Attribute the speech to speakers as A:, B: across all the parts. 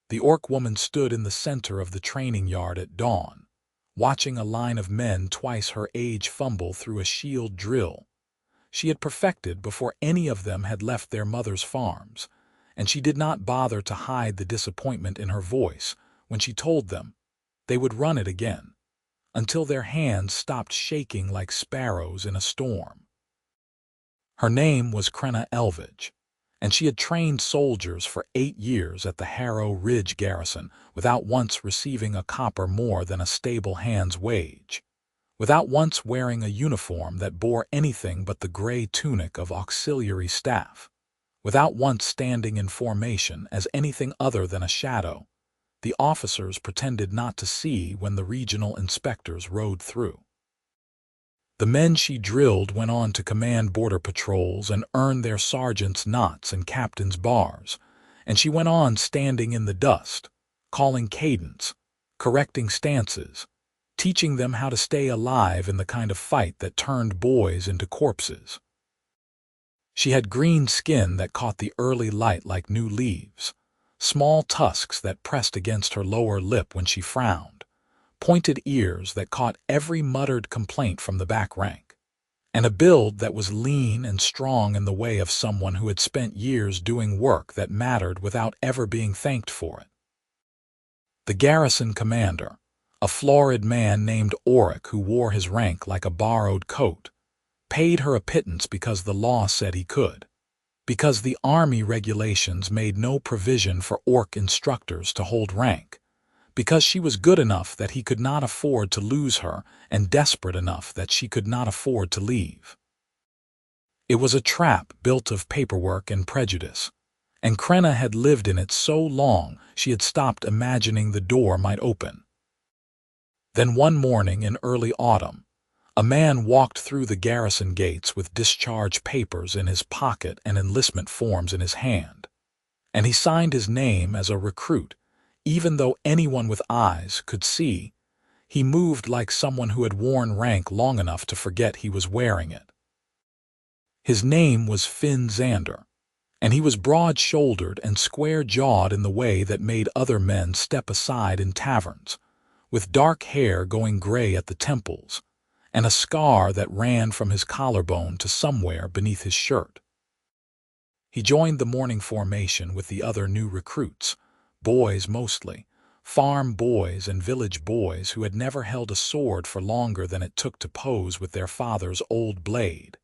A: The orc woman stood in the center of the training yard at dawn, watching a line of men twice her age fumble through a shield drill she had perfected before any of them had left their mother's farms, and she did not bother to hide the disappointment in her voice when she told them they would run it again, until their hands stopped shaking like sparrows in a storm. Her name was Crenna Elvidge, and she had trained soldiers for 8 years at the Harrow Ridge garrison without once receiving a copper more than a stable hand's wage, without once wearing a uniform that bore anything but the gray tunic of auxiliary staff, without once standing in formation as anything other than a shadow the officers pretended not to see when the regional inspectors rode through. The men she drilled went on to command border patrols and earn their sergeant's knots and captain's bars, and she went on standing in the dust, calling cadence, correcting stances, teaching them how to stay alive in the kind of fight that turned boys into corpses. She had green skin that caught the early light like new leaves, small tusks that pressed against her lower lip when she frowned, pointed ears that caught every muttered complaint from the back rank, and a build that was lean and strong in the way of someone who had spent years doing work that mattered without ever being thanked for it. The garrison commander, a florid man named Oric who wore his rank like a borrowed coat, paid her a pittance because the law said he could, because the army regulations made no provision for orc instructors to hold rank, because she was good enough that he could not afford to lose her and desperate enough that she could not afford to leave. It was a trap built of paperwork and prejudice, and Crenna had lived in it so long she had stopped imagining the door might open. Then one morning in early autumn, a man walked through the garrison gates with discharge papers in his pocket and enlistment forms in his hand, and he signed his name as a recruit, even though anyone with eyes could see he moved like someone who had worn rank long enough to forget he was wearing it. His name was Finn Xander, and he was broad-shouldered and square-jawed in the way that made other men step aside in taverns, with dark hair going gray at the temples, and a scar that ran from his collarbone to somewhere beneath his shirt. He joined the morning formation with the other new recruits, boys mostly, farm boys and village boys who had never held a sword for longer than it took to pose with their father's old blade.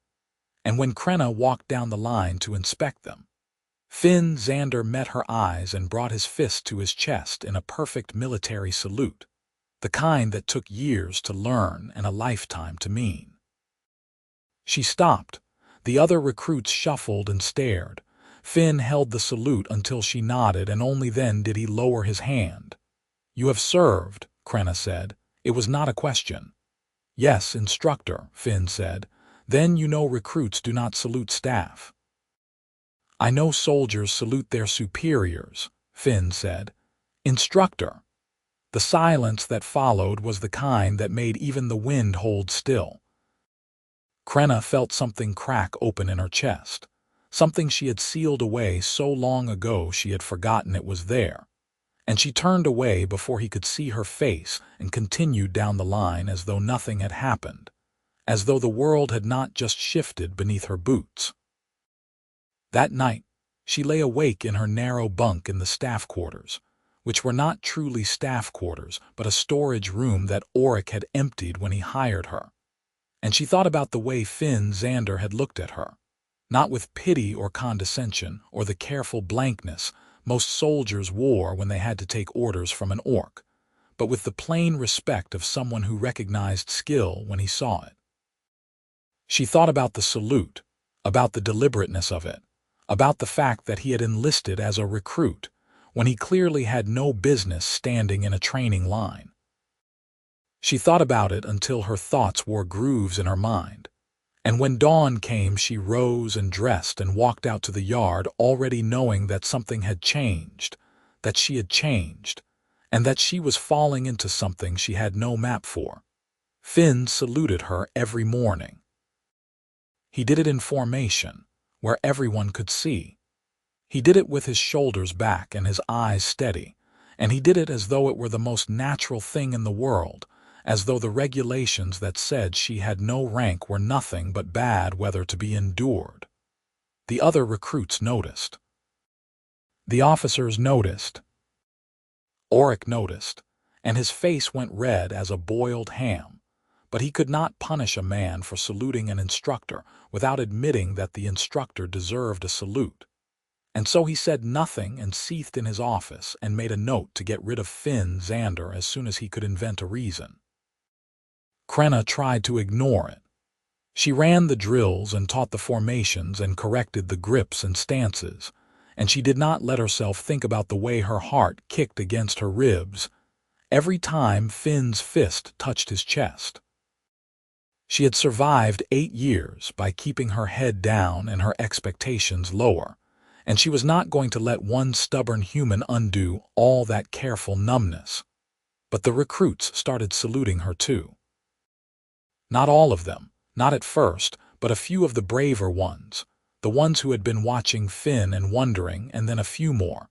A: And when Crenna walked down the line to inspect them, Finn Xander met her eyes and brought his fist to his chest in a perfect military salute, the kind that took years to learn and a lifetime to mean. She stopped. The other recruits shuffled and stared. Finn held the salute until she nodded, and only then did he lower his hand. "You have served," Crenna said. It was not a question. "Yes, instructor," Finn said. "Then you know recruits do not salute staff." "I know soldiers salute their superiors," Finn said. "Instructor." The silence that followed was the kind that made even the wind hold still. Crenna felt something crack open in her chest, something she had sealed away so long ago she had forgotten it was there, and she turned away before he could see her face and continued down the line as though nothing had happened, as though the world had not just shifted beneath her boots. That night, she lay awake in her narrow bunk in the staff quarters, which were not truly staff quarters, but a storage room that Oric had emptied when he hired her. And she thought about the way Finn Xander had looked at her, not with pity or condescension or the careful blankness most soldiers wore when they had to take orders from an orc, but with the plain respect of someone who recognized skill when he saw it. She thought about the salute, about the deliberateness of it, about the fact that he had enlisted as a recruit, when he clearly had no business standing in a training line. She thought about it until her thoughts wore grooves in her mind, and when dawn came she rose and dressed and walked out to the yard already knowing that something had changed, that she had changed, and that she was falling into something she had no map for. Finn saluted her every morning. He did it in formation, where everyone could see. He did it with his shoulders back and his eyes steady, and he did it as though it were the most natural thing in the world, as though the regulations that said she had no rank were nothing but bad weather to be endured. The other recruits noticed. The officers noticed. Auric noticed, and his face went red as a boiled ham, but he could not punish a man for saluting an instructor without admitting that the instructor deserved a salute. And so he said nothing and seethed in his office and made a note to get rid of Finn Xander as soon as he could invent a reason. Crenna tried to ignore it. She ran the drills and taught the formations and corrected the grips and stances, and she did not let herself think about the way her heart kicked against her ribs every time Finn's fist touched his chest. She had survived 8 years by keeping her head down and her expectations lower, and she was not going to let one stubborn human undo all that careful numbness. But the recruits started saluting her too. Not all of them, not at first, but a few of the braver ones, the ones who had been watching Finn and wondering, and then a few more,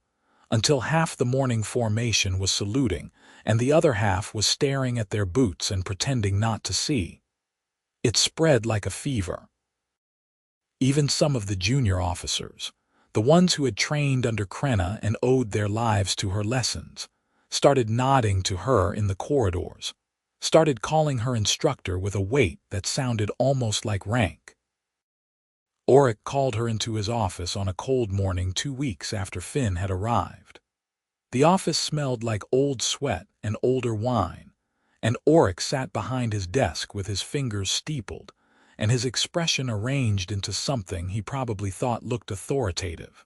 A: until half the morning formation was saluting, and the other half was staring at their boots and pretending not to see. It spread like a fever. Even some of the junior officers, the ones who had trained under Crenna and owed their lives to her lessons, started nodding to her in the corridors, started calling her instructor with a weight that sounded almost like rank. Auric called her into his office on a cold morning 2 weeks after Finn had arrived. The office smelled like old sweat and older wine, and Auric sat behind his desk with his fingers steepled and his expression arranged into something he probably thought looked authoritative.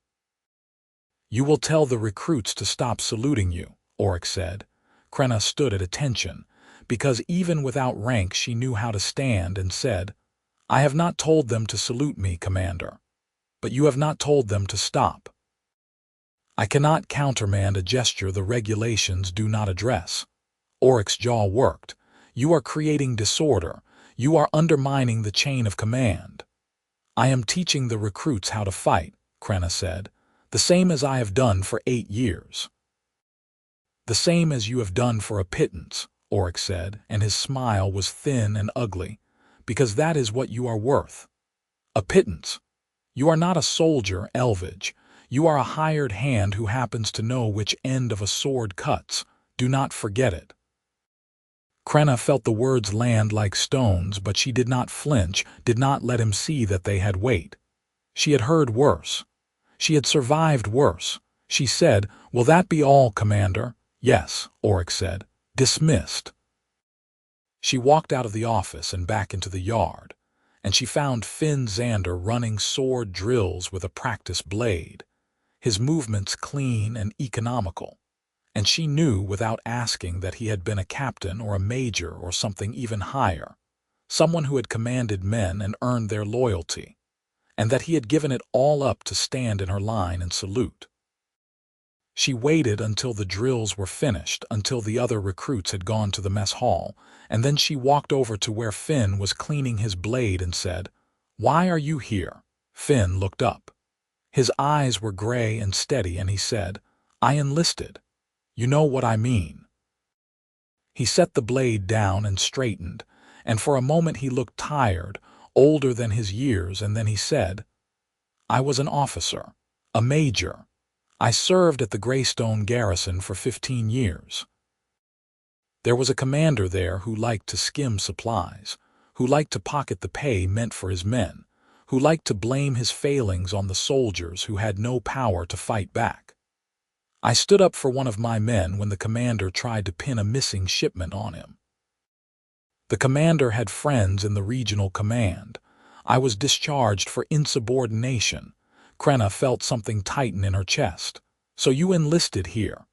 A: "You will tell the recruits to stop saluting you," Auric said. Crenna stood at attention, because even without rank she knew how to stand, and said, "I have not told them to salute me, Commander, but you have not told them to stop. I cannot countermand a gesture the regulations do not address." Auric's jaw worked. "You are creating disorder. You are undermining the chain of command." "I am teaching the recruits how to fight," Crenna said, "the same as I have done for 8 years. "The same as you have done for a pittance," Auric said, and his smile was thin and ugly, "because that is what you are worth. A pittance. You are not a soldier, Elvidge. You are a hired hand who happens to know which end of a sword cuts. Do not forget it." Crenna felt the words land like stones, but she did not flinch, did not let him see that they had weight. She had heard worse. She had survived worse. She said, "Will that be all, Commander?" "Yes," Auric said. "Dismissed." She walked out of the office and back into the yard, and she found Finn Xander running sword drills with a practice blade, his movements clean and economical. And she knew without asking that he had been a captain or a major or something even higher, someone who had commanded men and earned their loyalty, and that he had given it all up to stand in her line and salute. She waited until the drills were finished, until the other recruits had gone to the mess hall, and then she walked over to where Finn was cleaning his blade and said, "Why are you here?" Finn looked up. His eyes were gray and steady, and he said, "I enlisted. You know what I mean." He set the blade down and straightened, and for a moment he looked tired, older than his years, and then he said, "I was an officer, a major. I served at the Greystone garrison for 15 years. There was a commander there who liked to skim supplies, who liked to pocket the pay meant for his men, who liked to blame his failings on the soldiers who had no power to fight back. I stood up for one of my men when the commander tried to pin a missing shipment on him. The commander had friends in the regional command. I was discharged for insubordination." Crenna felt something tighten in her chest. "So you enlisted here?"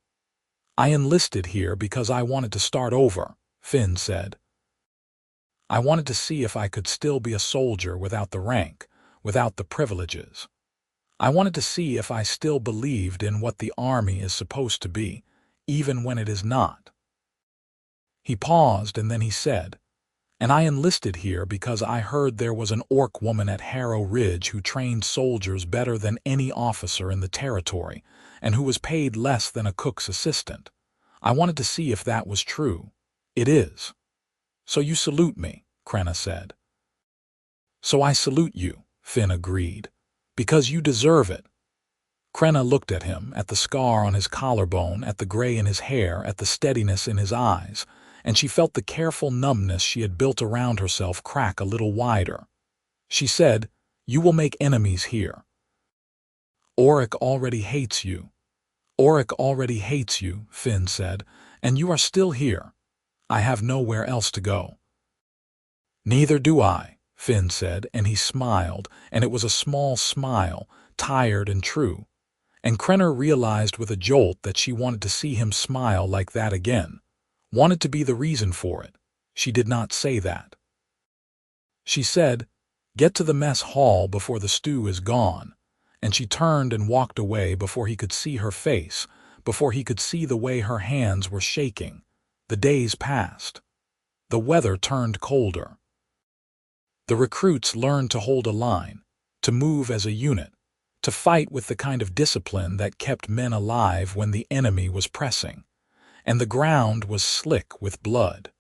A: "I enlisted here because I wanted to start over," Finn said. "I wanted to see if I could still be a soldier without the rank, without the privileges. I wanted to see if I still believed in what the army is supposed to be, even when it is not." He paused, and then he said, "And I enlisted here because I heard there was an orc woman at Harrow Ridge who trained soldiers better than any officer in the territory, and who was paid less than a cook's assistant. I wanted to see if that was true. It is. So you salute me, Crenna said. So I salute you, Finn agreed. Because you deserve it. Crenna looked at him, at the scar on his collarbone, at the gray in his hair, at the steadiness in his eyes, and she felt the careful numbness she had built around herself crack a little wider. She said, "You will make enemies here. Auric already hates you." "Auric already hates you," Finn said, "and you are still here. I have nowhere else to go." "Neither do I," Finn said, and he smiled, and it was a small smile, tired and true. And Crenna realized with a jolt that she wanted to see him smile like that again, wanted to be the reason for it. She did not say that. She said, "Get to the mess hall before the stew is gone," and she turned and walked away before he could see her face, before he could see the way her hands were shaking. The days passed. The weather turned colder. The recruits learned to hold a line, to move as a unit, to fight with the kind of discipline that kept men alive when the enemy was pressing, and the ground was slick with blood.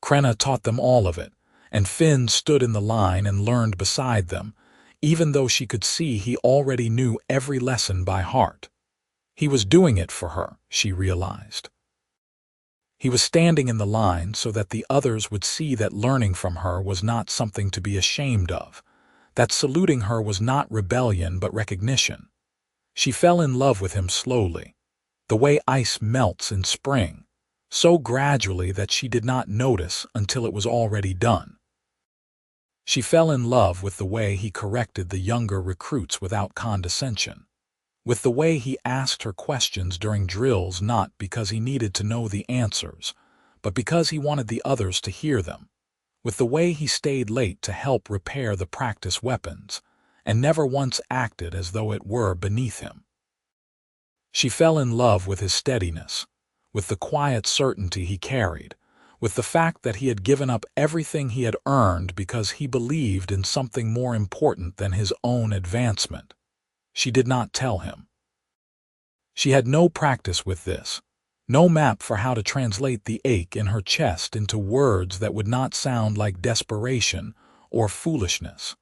A: Crenna taught them all of it, and Finn stood in the line and learned beside them, even though she could see he already knew every lesson by heart. He was doing it for her, she realized. He was standing in the line so that the others would see that learning from her was not something to be ashamed of, that saluting her was not rebellion but recognition. She fell in love with him slowly, the way ice melts in spring, so gradually that she did not notice until it was already done. She fell in love with the way he corrected the younger recruits without condescension, with the way he asked her questions during drills not because he needed to know the answers, but because he wanted the others to hear them, with the way he stayed late to help repair the practice weapons, and never once acted as though it were beneath him. She fell in love with his steadiness, with the quiet certainty he carried, with the fact that he had given up everything he had earned because he believed in something more important than his own advancement. She did not tell him. She had no practice with this, no map for how to translate the ache in her chest into words that would not sound like desperation or foolishness.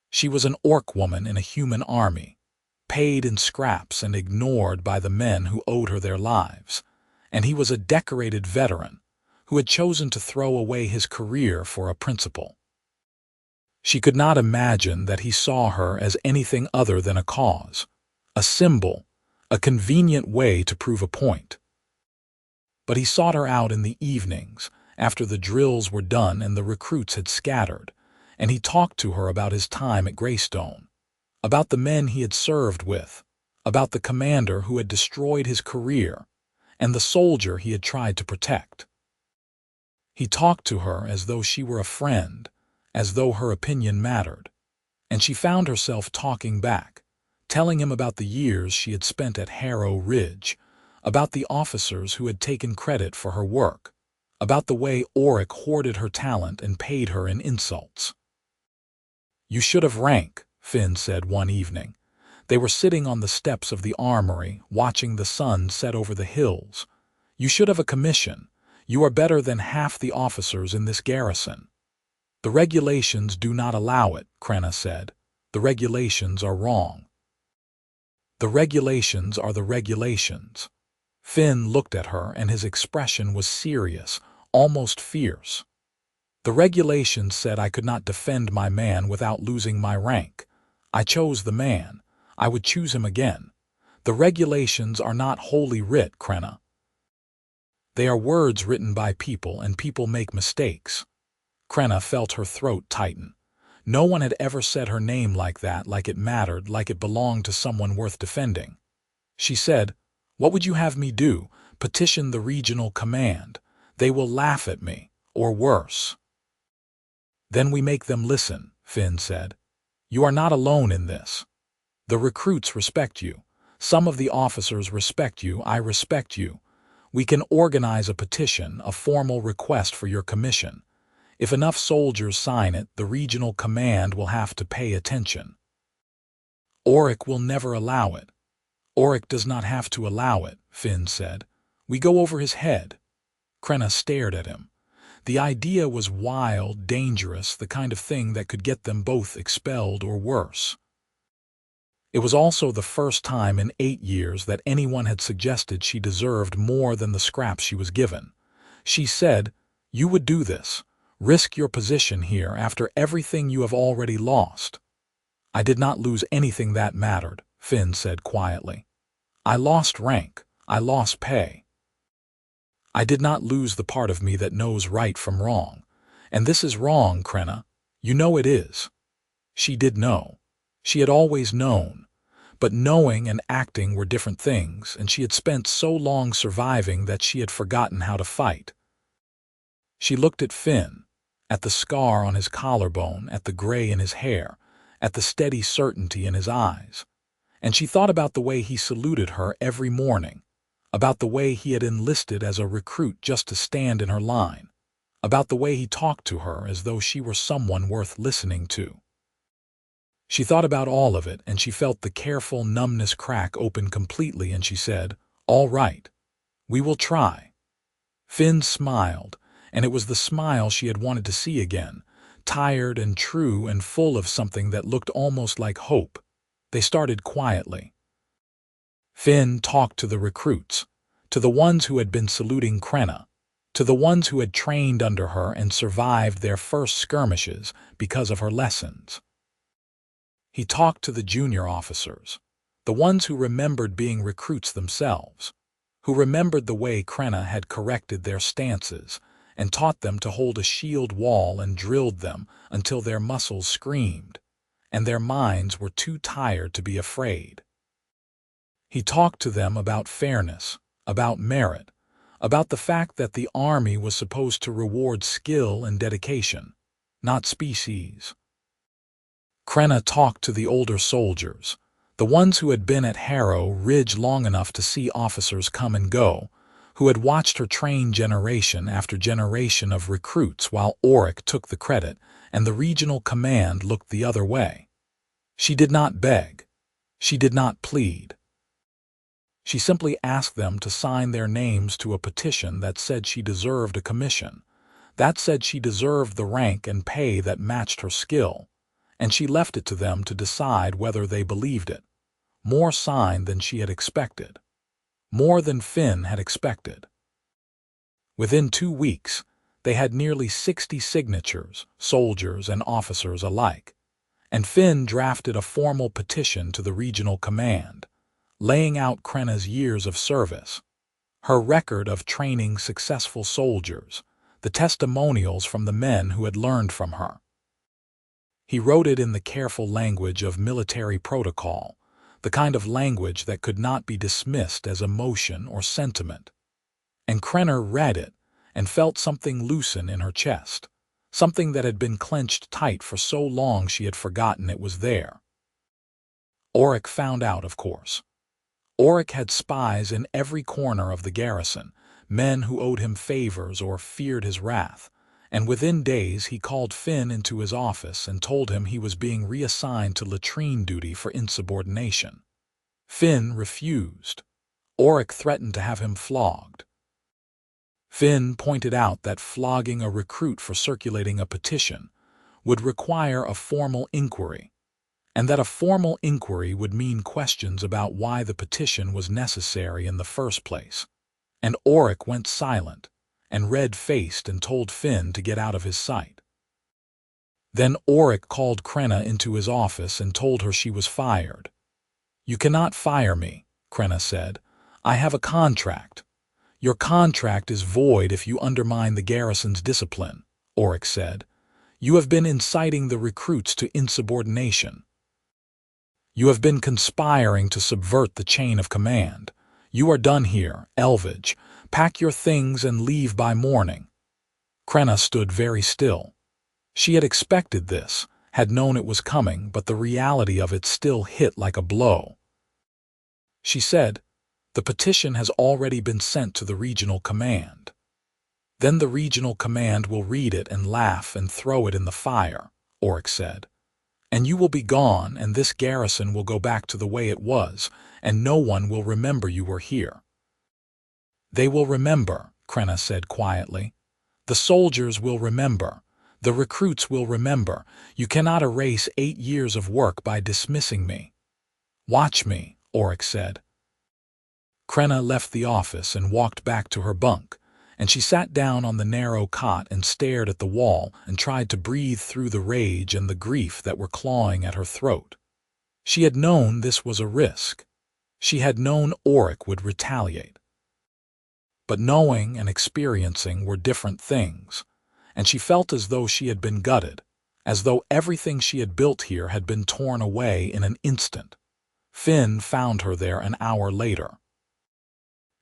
A: She was an orc woman in a human army, paid in scraps and ignored by the men who owed her their lives, and he was a decorated veteran who had chosen to throw away his career for a principle. She could not imagine that he saw her as anything other than a cause, a symbol, a convenient way to prove a point. But he sought her out in the evenings, after the drills were done and the recruits had scattered, and he talked to her about his time at Greystone, about the men he had served with, about the commander who had destroyed his career, and the soldier he had tried to protect. He talked to her as though she were a friend, as though her opinion mattered, and she found herself talking back, telling him about the years she had spent at Harrow Ridge, about the officers who had taken credit for her work, about the way Auric hoarded her talent and paid her in insults. "You should have rank," Finn said one evening. They were sitting on the steps of the armory, watching the sun set over the hills. "You should have a commission. You are better than half the officers in this garrison." "The regulations do not allow it," Crenna said. "The regulations are wrong." "The regulations are the regulations." Finn looked at her and his expression was serious, almost fierce. "The regulations said I could not defend my man without losing my rank. I chose the man. I would choose him again. The regulations are not holy writ, Crenna. They are words written by people, and people make mistakes." Crenna felt her throat tighten. No one had ever said her name like that, like it mattered, like it belonged to someone worth defending. She said, "What would you have me do? Petition the regional command. They will laugh at me, or worse." "Then we make them listen," Finn said. "You are not alone in this. The recruits respect you. Some of the officers respect you. I respect you. We can organize a petition, a formal request for your commission. If enough soldiers sign it, the regional command will have to pay attention. Auric will never allow it. Oric does not have to allow it, Finn said. We go over his head. Crenna stared at him. The idea was wild, dangerous, the kind of thing that could get them both expelled or worse. It was also the first time in 8 years that anyone had suggested she deserved more than the scraps she was given. She said, "You would do this, risk your position here after everything you have already lost." "I did not lose anything that mattered," Finn said quietly. "I lost rank. I lost pay. I did not lose the part of me that knows right from wrong. And this is wrong, Crenna. You know it is." She did know. She had always known. But knowing and acting were different things, and she had spent so long surviving that she had forgotten how to fight. She looked at Finn, at the scar on his collarbone, at the gray in his hair, at the steady certainty in his eyes. And she thought about the way he saluted her every morning, about the way he had enlisted as a recruit just to stand in her line, about the way he talked to her as though she were someone worth listening to. She thought about all of it, and she felt the careful numbness crack open completely, and she said, "All right, we will try." Finn smiled, and it was the smile she had wanted to see again, tired and true and full of something that looked almost like hope. They started quietly. Finn talked to the recruits, to the ones who had been saluting Crenna, to the ones who had trained under her and survived their first skirmishes because of her lessons. He talked to the junior officers, the ones who remembered being recruits themselves, who remembered the way Crenna had corrected their stances and taught them to hold a shield wall and drilled them until their muscles screamed, and their minds were too tired to be afraid. He talked to them about fairness, about merit, about the fact that the army was supposed to reward skill and dedication, not species. Crenna talked to the older soldiers, the ones who had been at Harrow Ridge long enough to see officers come and go, who had watched her train generation after generation of recruits while Oric took the credit and the regional command looked the other way. She did not beg. She did not plead. She simply asked them to sign their names to a petition that said she deserved a commission, that said she deserved the rank and pay that matched her skill, and she left it to them to decide whether they believed it. More sign than she had expected. More than Finn had expected. Within 2 weeks, they had nearly 60 signatures, soldiers and officers alike, and Finn drafted a formal petition to the regional command, laying out Crenna's years of service, her record of training successful soldiers, the testimonials from the men who had learned from her. He wrote it in the careful language of military protocol, the kind of language that could not be dismissed as emotion or sentiment. And Crenna read it and felt something loosen in her chest, something that had been clenched tight for so long she had forgotten it was there. Oric found out, of course. Oric had spies in every corner of the garrison, men who owed him favors or feared his wrath, and within days he called Finn into his office and told him he was being reassigned to latrine duty for insubordination. Finn refused. Oric threatened to have him flogged. Finn pointed out that flogging a recruit for circulating a petition would require a formal inquiry, and that a formal inquiry would mean questions about why the petition was necessary in the first place. And Oric went silent, and red-faced and told Finn to get out of his sight. Then Oric called Crenna into his office and told her she was fired. "You cannot fire me," Crenna said. "I have a contract." "Your contract is void if you undermine the garrison's discipline," Oric said. "You have been inciting the recruits to insubordination. You have been conspiring to subvert the chain of command. You are done here, Elvidge. Pack your things and leave by morning." Crenna stood very still. She had expected this, had known it was coming, but the reality of it still hit like a blow. She said, "The petition has already been sent to the regional command." "Then the regional command will read it and laugh and throw it in the fire," Oric said. And you will be gone, and this garrison will go back to the way it was, and no one will remember you were here." "They will remember," Crenna said quietly. "The soldiers will remember. The recruits will remember. You cannot erase 8 years of work by dismissing me." "Watch me," Outranked said. Crenna left the office and walked back to her bunk, and she sat down on the narrow cot and stared at the wall and tried to breathe through the rage and the grief that were clawing at her throat. She had known this was a risk. She had known Outranked would retaliate. But knowing and experiencing were different things, and she felt as though she had been gutted, as though everything she had built here had been torn away in an instant. Finn found her there an hour later.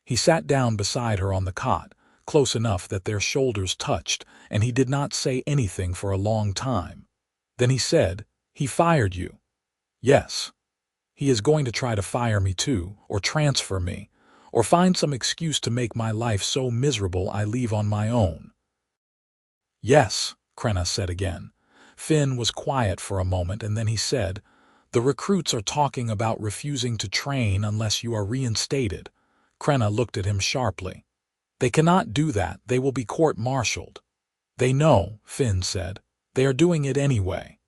A: He sat down beside her on the cot, close enough that their shoulders touched, and he did not say anything for a long time. Then he said, "He fired you." "Yes. He is going to try to fire me too, or transfer me, or find some excuse to make my life so miserable I leave on my own." "Yes," Crenna said again. Finn was quiet for a moment, and then he said, "The recruits are talking about refusing to train unless you are reinstated." Crenna looked at him sharply. "They cannot do that. They will be court-martialed." "They know," Finn said. "They are doing it anyway.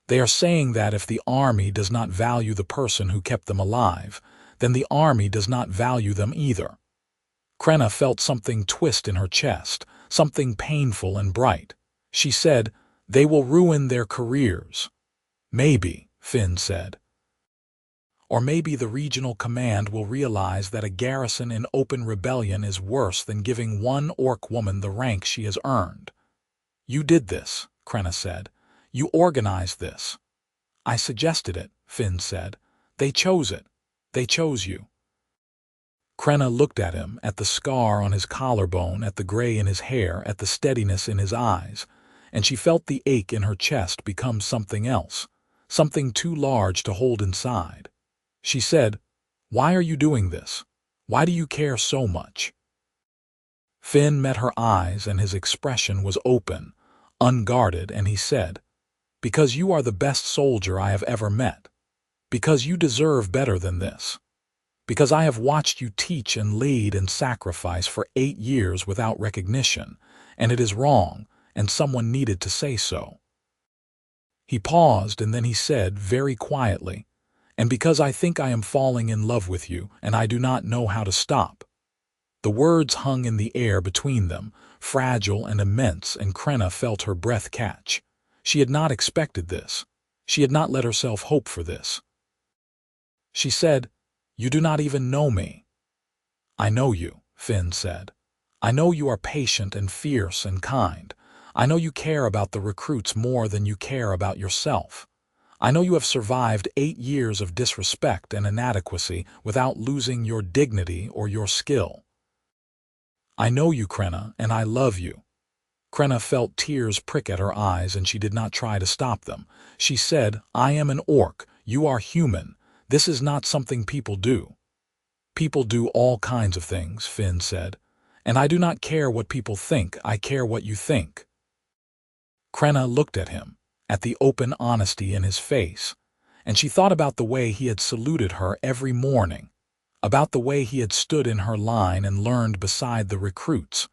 A: They are saying that if the army does not value the person who kept them alive, then the army does not value them either." Crenna felt something twist in her chest, something painful and bright. She said, "They will ruin their careers." "Maybe," Finn said. "Or maybe the regional command will realize that a garrison in open rebellion is worse than giving one orc woman the rank she has earned." "You did this," Crenna said. "You organized this." "I suggested it," Finn said. "They chose it. They chose you." Crenna looked at him, at the scar on his collarbone, at the gray in his hair, at the steadiness in his eyes, and she felt the ache in her chest become something else, something too large to hold inside. She said, "Why are you doing this? Why do you care so much?" Finn met her eyes, and his expression was open, unguarded, and he said, "Because you are the best soldier I have ever met. Because you deserve better than this. Because I have watched you teach and lead and sacrifice for 8 years without recognition, and it is wrong, and someone needed to say so." He paused, and then he said, very quietly, "And because I think I am falling in love with you, and I do not know how to stop." The words hung in the air between them, fragile and immense, and Crenna felt her breath catch. She had not expected this. She had not let herself hope for this. She said, "You do not even know me." "I know you," Finn said. "I know you are patient and fierce and kind. I know you care about the recruits more than you care about yourself. I know you have survived 8 years of disrespect and inadequacy without losing your dignity or your skill. I know you, Crenna, and I love you." Crenna felt tears prick at her eyes, and she did not try to stop them. She said, "I am an orc. You are human. This is not something people do." "People do all kinds of things," Finn said. "And I do not care what people think. I care what you think." Crenna looked at him, at the open honesty in his face, and she thought about the way he had saluted her every morning, about the way he had stood in her line and learned beside the recruits,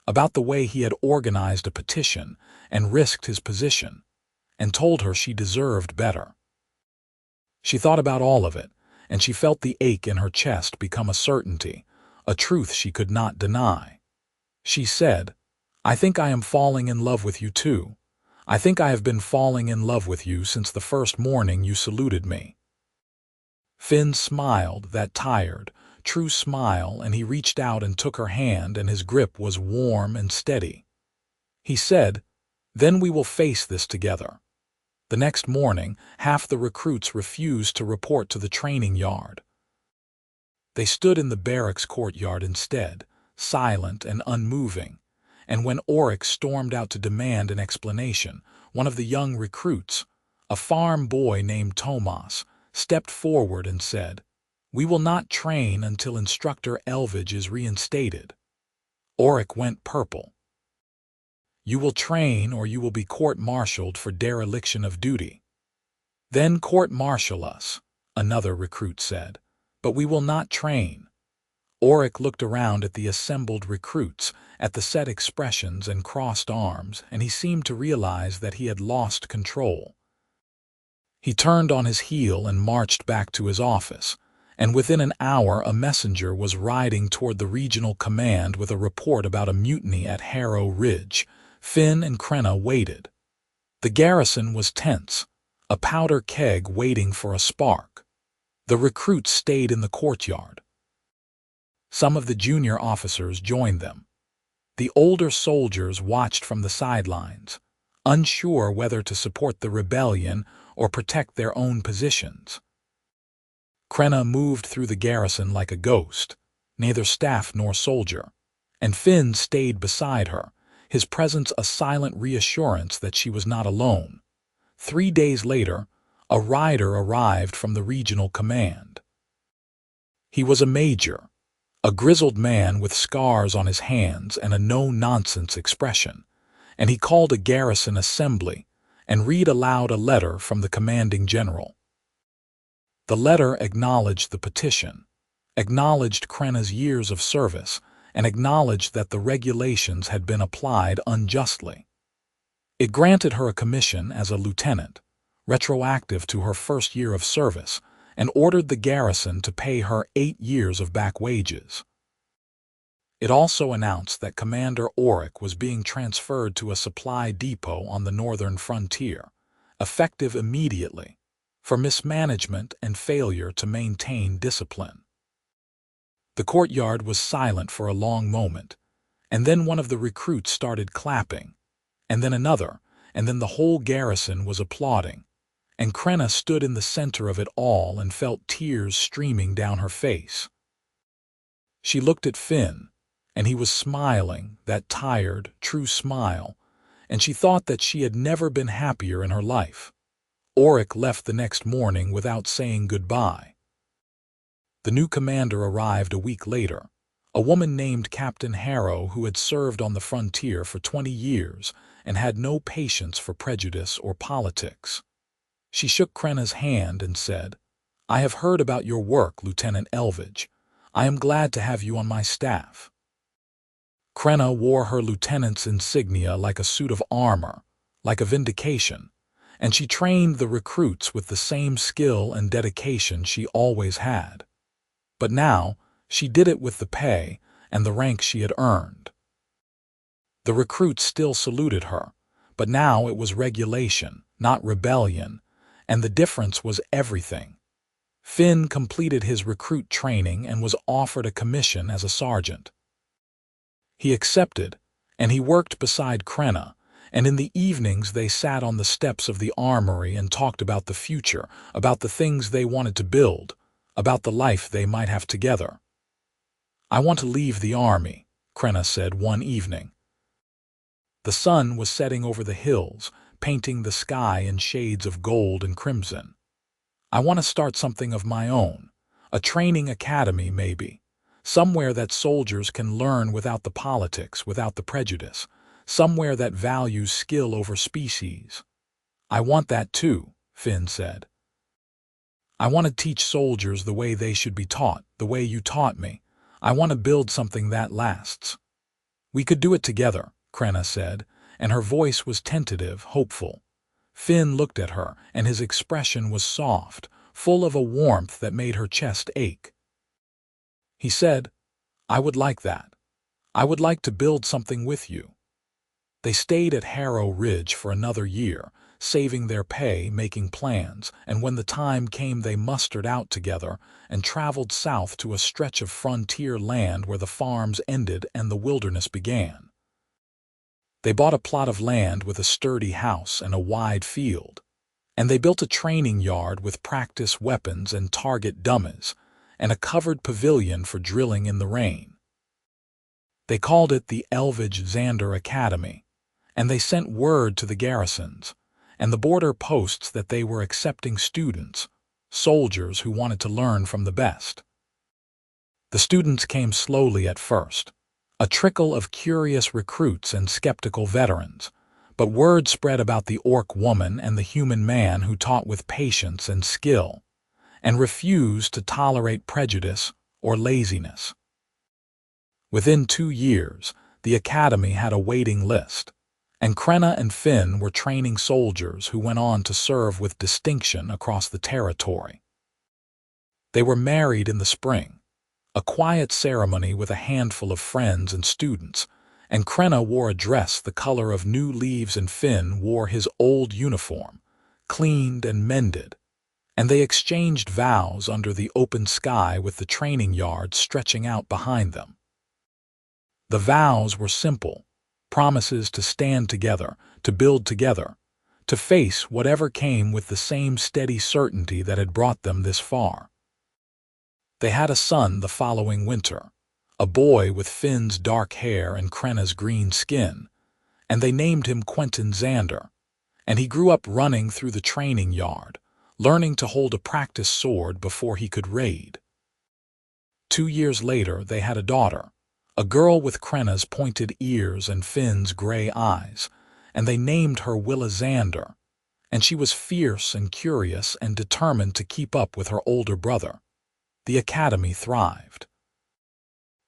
A: about the way he had organized a petition and risked his position, and told her she deserved better. She thought about all of it, and she felt the ache in her chest become a certainty, a truth she could not deny. She said, "I think I am falling in love with you too. I think I have been falling in love with you since the first morning you saluted me." Finn smiled, that tired, true smile, and he reached out and took her hand, and his grip was warm and steady. He said, "Then we will face this together." The next morning, half the recruits refused to report to the training yard. They stood in the barracks courtyard instead, silent and unmoving, and when Outranked stormed out to demand an explanation, one of the young recruits, a farm boy named Tomas, stepped forward and said, "We will not train until Instructor Elvidge is reinstated." Outranked went purple. "You will train or you will be court-martialed for dereliction of duty," "Then court-martial us," another recruit said, "but we will not train." Auric looked around at the assembled recruits, at the set expressions and crossed arms, and he seemed to realize that he had lost control. He turned on his heel and marched back to his office, and within an hour a messenger was riding toward the regional command with a report about a mutiny at Harrow Ridge. Finn and Crenna waited. The garrison was tense, a powder keg waiting for a spark. The recruits stayed in the courtyard. Some of the junior officers joined them. The older soldiers watched from the sidelines, unsure whether to support the rebellion or protect their own positions. Crenna moved through the garrison like a ghost, neither staff nor soldier, and Finn stayed beside her, his presence a silent reassurance that she was not alone. 3 days later, a rider arrived from the regional command. He was a major, a grizzled man with scars on his hands and a no-nonsense expression, and he called a garrison assembly and read aloud a letter from the commanding general. The letter acknowledged the petition, acknowledged Crenna's years of service, and acknowledged that the regulations had been applied unjustly. It granted her a commission as a lieutenant, retroactive to her first year of service, and ordered the garrison to pay her 8 years of back wages. It also announced that Commander Auric was being transferred to a supply depot on the northern frontier, effective immediately, for mismanagement and failure to maintain discipline. The courtyard was silent for a long moment, and then one of the recruits started clapping, and then another, and then the whole garrison was applauding, and Crenna stood in the center of it all and felt tears streaming down her face. She looked at Finn, and he was smiling, that tired, true smile, and she thought that she had never been happier in her life. Auric left the next morning without saying goodbye. The new commander arrived a week later, a woman named Captain Harrow who had served on the frontier for 20 years and had no patience for prejudice or politics. She shook Crenna's hand and said, "I have heard about your work, Lieutenant Elvidge. I am glad to have you on my staff." Crenna wore her lieutenant's insignia like a suit of armor, like a vindication, and she trained the recruits with the same skill and dedication she always had. But now, she did it with the pay and the rank she had earned. The recruits still saluted her, but now it was regulation, not rebellion, and the difference was everything. Finn completed his recruit training and was offered a commission as a sergeant. He accepted, and he worked beside Crenna, and in the evenings they sat on the steps of the armory and talked about the future, about the things they wanted to build, about the life they might have together. "I want to leave the army," Crenna said one evening. The sun was setting over the hills, painting the sky in shades of gold and crimson. "I want to start something of my own, a training academy maybe, somewhere that soldiers can learn without the politics, without the prejudice, somewhere that values skill over species." "I want that too," Finn said. "I want to teach soldiers the way they should be taught, the way you taught me. I want to build something that lasts." "We could do it together," Crenna said, and her voice was tentative, hopeful. Finn looked at her, and his expression was soft, full of a warmth that made her chest ache. He said, "I would like that. I would like to build something with you." They stayed at Harrow Ridge for another year, saving their pay, making plans, and when the time came they mustered out together and traveled south to a stretch of frontier land where the farms ended and the wilderness began. They bought a plot of land with a sturdy house and a wide field, and they built a training yard with practice weapons and target dummies, and a covered pavilion for drilling in the rain. They called it the Elvidge Xander Academy, and they sent word to the garrisons and the border posts that they were accepting students, soldiers who wanted to learn from the best. The students came slowly at first, a trickle of curious recruits and skeptical veterans, but word spread about the orc woman and the human man who taught with patience and skill, and refused to tolerate prejudice or laziness. Within 2 years, the academy had a waiting list, and Crenna and Finn were training soldiers who went on to serve with distinction across the territory. They were married in the spring, a quiet ceremony with a handful of friends and students, and Crenna wore a dress the color of new leaves and Finn wore his old uniform, cleaned and mended, and they exchanged vows under the open sky with the training yard stretching out behind them. The vows were simple, promises to stand together, to build together, to face whatever came with the same steady certainty that had brought them this far. They had a son the following winter, a boy with Finn's dark hair and Crenna's green skin, and they named him Finn Xander, and he grew up running through the training yard, learning to hold a practice sword before he could raid. 2 years later, they had a daughter, a girl with Crenna's pointed ears and Finn's gray eyes, and they named her Xander, and she was fierce and curious and determined to keep up with her older brother. The academy thrived.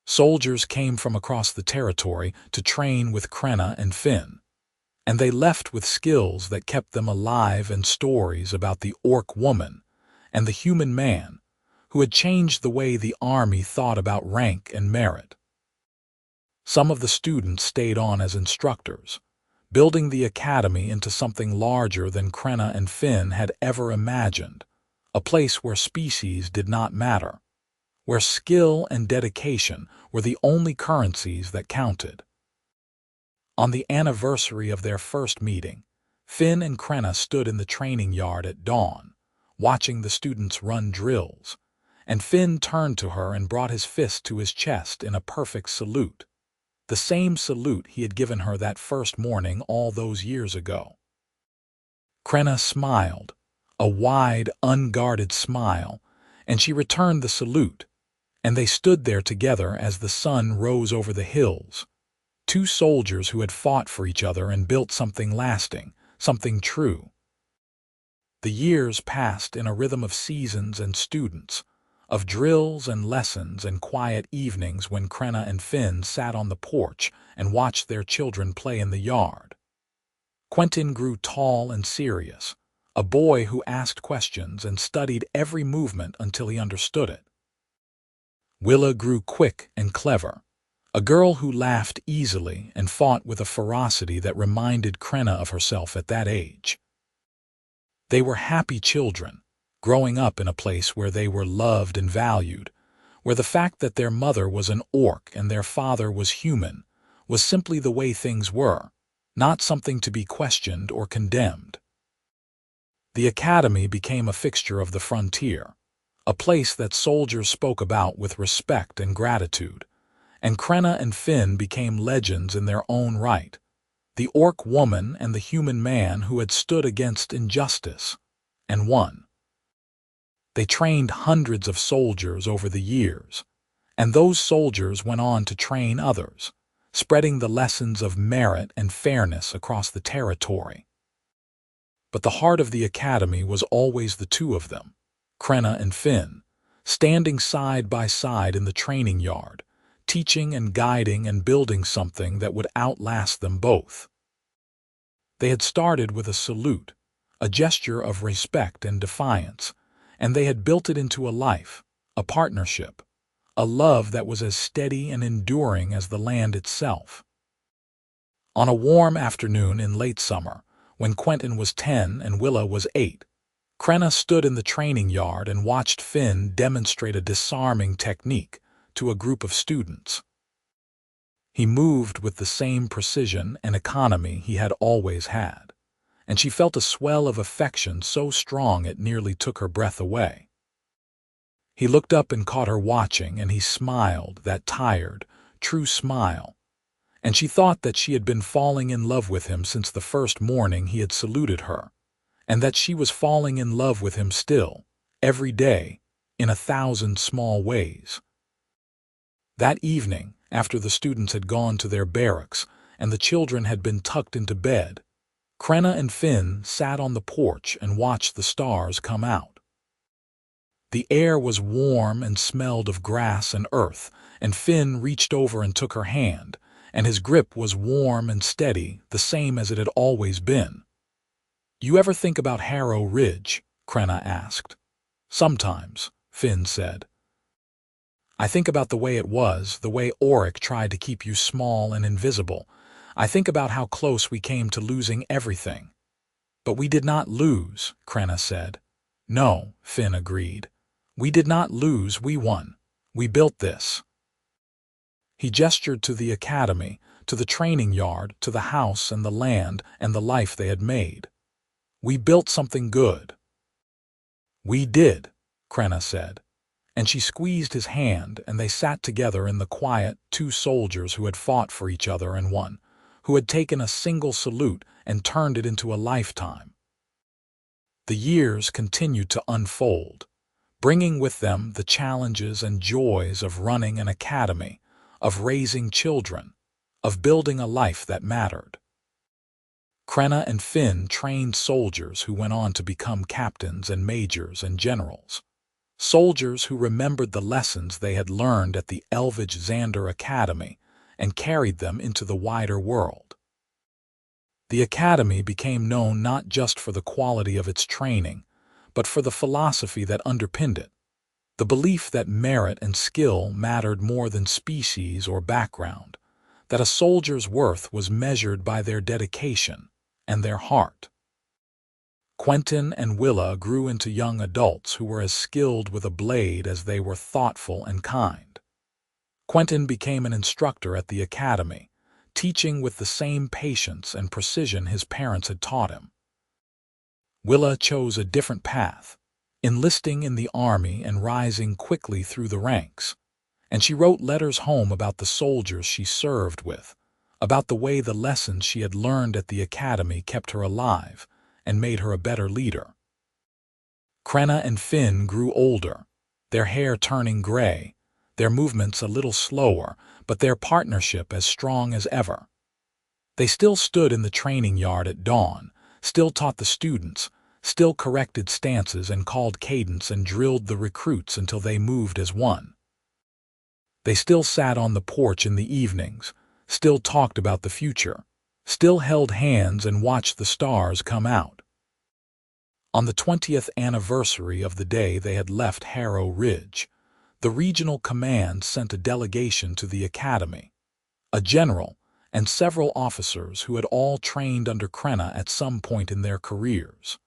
A: Soldiers came from across the territory to train with Crenna and Finn, and they left with skills that kept them alive and stories about the orc woman and the human man who had changed the way the army thought about rank and merit. Some of the students stayed on as instructors, building the academy into something larger than Crenna and Finn had ever imagined, a place where species did not matter, where skill and dedication were the only currencies that counted. On the anniversary of their first meeting, Finn and Crenna stood in the training yard at dawn, watching the students run drills, and Finn turned to her and brought his fist to his chest in a perfect salute, the same salute he had given her that first morning all those years ago. Crenna smiled, a wide, unguarded smile, and she returned the salute, and they stood there together as the sun rose over the hills, 2 soldiers who had fought for each other and built something lasting, something true. The years passed in a rhythm of seasons and students, of drills and lessons and quiet evenings when Crenna and Finn sat on the porch and watched their children play in the yard. Quentin grew tall and serious, a boy who asked questions and studied every movement until he understood it. Willa grew quick and clever, a girl who laughed easily and fought with a ferocity that reminded Crenna of herself at that age. They were happy children, growing up in a place where they were loved and valued, where the fact that their mother was an orc and their father was human was simply the way things were, not something to be questioned or condemned. The academy became a fixture of the frontier, a place that soldiers spoke about with respect and gratitude, and Crenna and Finn became legends in their own right, the orc woman and the human man who had stood against injustice and won. They trained hundreds of soldiers over the years, and those soldiers went on to train others, spreading the lessons of merit and fairness across the territory. But the heart of the academy was always the 2 of them, Crenna and Finn, standing side by side in the training yard, teaching and guiding and building something that would outlast them both. They had started with a salute, a gesture of respect and defiance, and they had built it into a life, a partnership, a love that was as steady and enduring as the land itself. On a warm afternoon in late summer, when Quentin was 10 and Willa was 8, Crenna stood in the training yard and watched Finn demonstrate a disarming technique to a group of students. He moved with the same precision and economy he had always had, and she felt a swell of affection so strong it nearly took her breath away. He looked up and caught her watching, and he smiled, that tired, true smile, and she thought that she had been falling in love with him since the first morning he had saluted her, and that she was falling in love with him still, every day, in 1,000 small ways. That evening, after the students had gone to their barracks and the children had been tucked into bed, Crenna and Finn sat on the porch and watched the stars come out. The air was warm and smelled of grass and earth, and Finn reached over and took her hand, and his grip was warm and steady, the same as it had always been. "You ever think about Harrow Ridge?" Crenna asked. "Sometimes," Finn said. "I think about the way it was, the way Auric tried to keep you small and invisible. I think about how close we came to losing everything." "But we did not lose," Crenna said. "No," Finn agreed. "We did not lose, we won. We built this." He gestured to the academy, to the training yard, to the house and the land and the life they had made. "We built something good." "We did," Crenna said. And she squeezed his hand, and they sat together in the quiet, two soldiers who had fought for each other and won, who had taken a single salute and turned it into a lifetime. The years continued to unfold, bringing with them the challenges and joys of running an academy, of raising children, of building a life that mattered. Crenna and Finn trained soldiers who went on to become captains and majors and generals. Soldiers who remembered the lessons they had learned at the Elvidge Xander Academy and carried them into the wider world. The academy became known not just for the quality of its training, but for the philosophy that underpinned it, the belief that merit and skill mattered more than species or background, that a soldier's worth was measured by their dedication and their heart. Quentin and Willa grew into young adults who were as skilled with a blade as they were thoughtful and kind. Quentin became an instructor at the academy, teaching with the same patience and precision his parents had taught him. Willa chose a different path, enlisting in the army and rising quickly through the ranks, and she wrote letters home about the soldiers she served with, about the way the lessons she had learned at the academy kept her alive and made her a better leader. Crenna and Finn grew older, their hair turning gray, their movements a little slower, but their partnership as strong as ever. They still stood in the training yard at dawn, still taught the students, still corrected stances and called cadence and drilled the recruits until they moved as one. They still sat on the porch in the evenings, still talked about the future, still held hands and watched the stars come out. On the 20th anniversary of the day they had left Harrow Ridge, the regional command sent a delegation to the academy, a general and several officers who had all trained under Crenna at some point in their careers.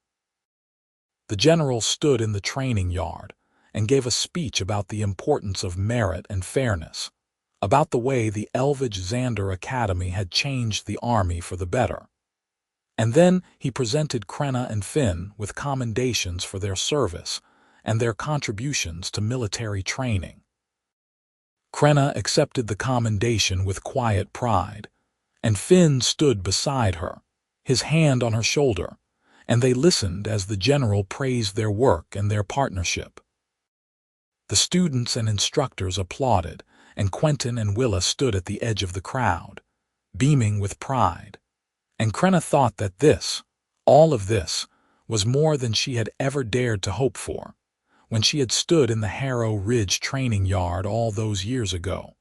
A: The general stood in the training yard and gave a speech about the importance of merit and fairness, about the way the Elvidge Xander Academy had changed the army for the better. And then he presented Crenna and Finn with commendations for their service and their contributions to military training. Crenna accepted the commendation with quiet pride, and Finn stood beside her, his hand on her shoulder, and they listened as the general praised their work and their partnership. The students and instructors applauded, and Quentin and Willa stood at the edge of the crowd, beaming with pride. And Crenna thought that this, all of this, was more than she had ever dared to hope for, when she had stood in the Harrow Ridge training yard all those years ago,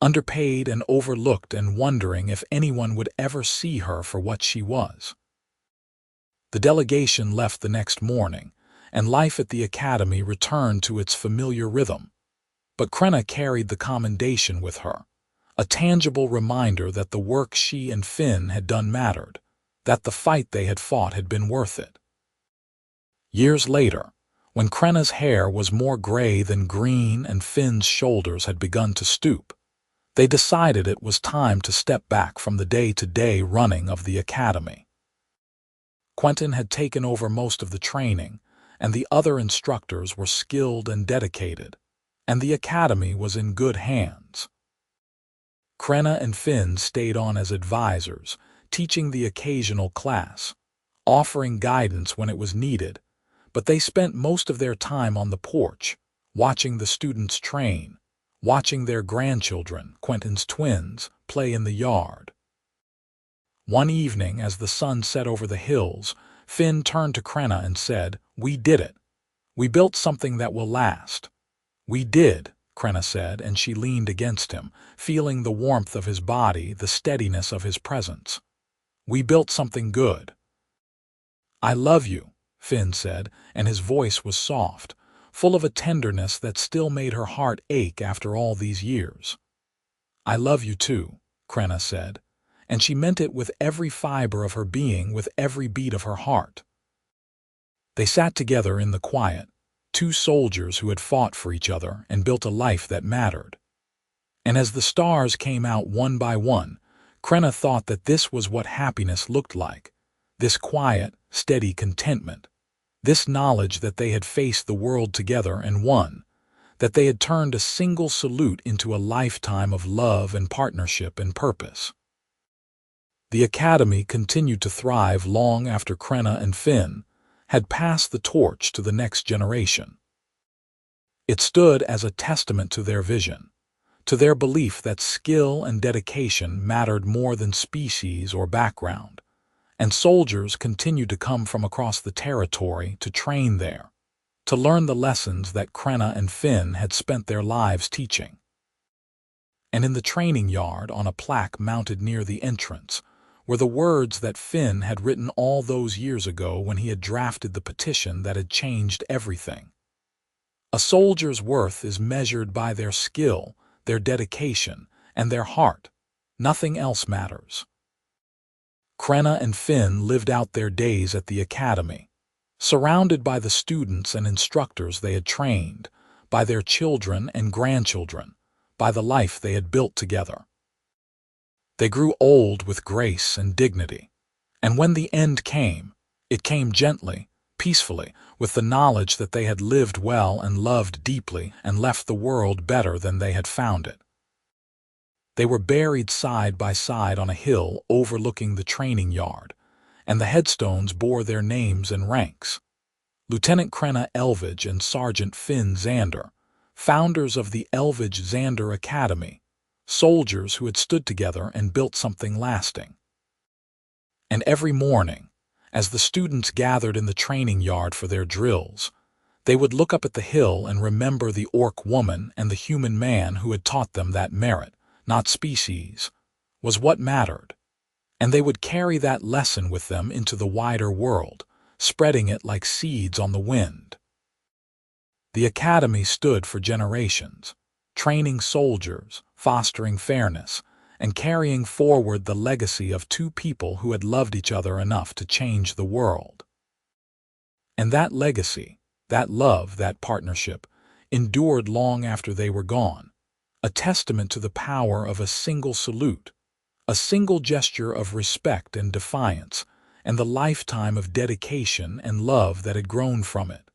A: underpaid and overlooked and wondering if anyone would ever see her for what she was. The delegation left the next morning, and life at the academy returned to its familiar rhythm. But Crenna carried the commendation with her, a tangible reminder that the work she and Finn had done mattered, that the fight they had fought had been worth it. Years later, when Crenna's hair was more gray than green and Finn's shoulders had begun to stoop, they decided it was time to step back from the day-to-day running of the academy. Quentin had taken over most of the training, and the other instructors were skilled and dedicated, and the academy was in good hands. Crenna and Finn stayed on as advisors, teaching the occasional class, offering guidance when it was needed, but they spent most of their time on the porch, watching the students train, watching their grandchildren, Quentin's twins, play in the yard. One evening, as the sun set over the hills, Finn turned to Crenna and said, "We did it. We built something that will last." "We did," Crenna said, and she leaned against him, feeling the warmth of his body, the steadiness of his presence. "We built something good." "I love you," Finn said, and his voice was soft, full of a tenderness that still made her heart ache after all these years. "I love you too," Crenna said, and she meant it with every fiber of her being, with every beat of her heart. They sat together in the quiet, two soldiers who had fought for each other and built a life that mattered. And as the stars came out one by one, Crenna thought that this was what happiness looked like, this quiet, steady contentment, this knowledge that they had faced the world together and won, that they had turned a single salute into a lifetime of love and partnership and purpose. The academy continued to thrive long after Crenna and Finn had passed the torch to the next generation. It stood as a testament to their vision, to their belief that skill and dedication mattered more than species or background, and soldiers continued to come from across the territory to train there, to learn the lessons that Crenna and Finn had spent their lives teaching. And in the training yard, on a plaque mounted near the entrance, were the words that Finn had written all those years ago when he had drafted the petition that had changed everything. "A soldier's worth is measured by their skill, their dedication, and their heart. Nothing else matters." Crenna and Finn lived out their days at the academy, surrounded by the students and instructors they had trained, by their children and grandchildren, by the life they had built together. They grew old with grace and dignity, and when the end came, it came gently, peacefully, with the knowledge that they had lived well and loved deeply and left the world better than they had found it. They were buried side by side on a hill overlooking the training yard, and the headstones bore their names and ranks. Lieutenant Crenna Elvidge and Sergeant Finn Xander, founders of the Elvidge Xander Academy, soldiers who had stood together and built something lasting. And every morning, as the students gathered in the training yard for their drills, they would look up at the hill and remember the orc woman and the human man who had taught them that merit, not species, was what mattered. And they would carry that lesson with them into the wider world, spreading it like seeds on the wind. The academy stood for generations, training soldiers, fostering fairness, and carrying forward the legacy of two people who had loved each other enough to change the world. And that legacy, that love, that partnership, endured long after they were gone, a testament to the power of a single salute, a single gesture of respect and defiance, and the lifetime of dedication and love that had grown from it.